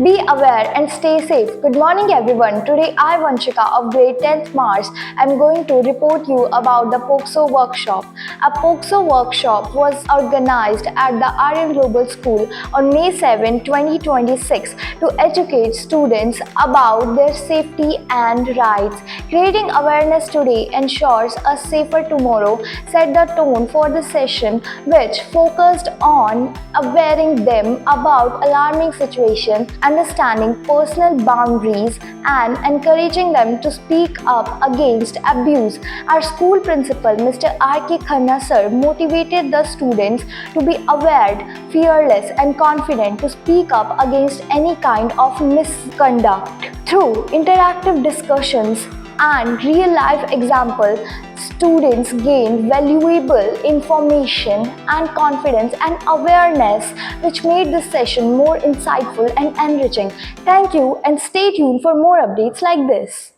Be aware and stay safe. Good morning everyone. Today I, Vanshika of grade 10th Mars, am going to report you about the POCSO workshop. A POCSO workshop was organized at the Aryan Global School on May 7, 2026 to educate students about their safety and rights. Creating awareness today ensures a safer tomorrow set the tone for the session, which focused on awareing them about alarming situations, understanding personal boundaries, and encouraging them to speak up against abuse. Our school principal, Mr. R.K. Khanna sir, motivated the students to be aware, fearless, and confident to speak up against any kind of misconduct. Through interactive discussions and real-life examples, students gained valuable information and confidence and awareness, which made this session more insightful and enriching. Thank you and stay tuned for more updates like this.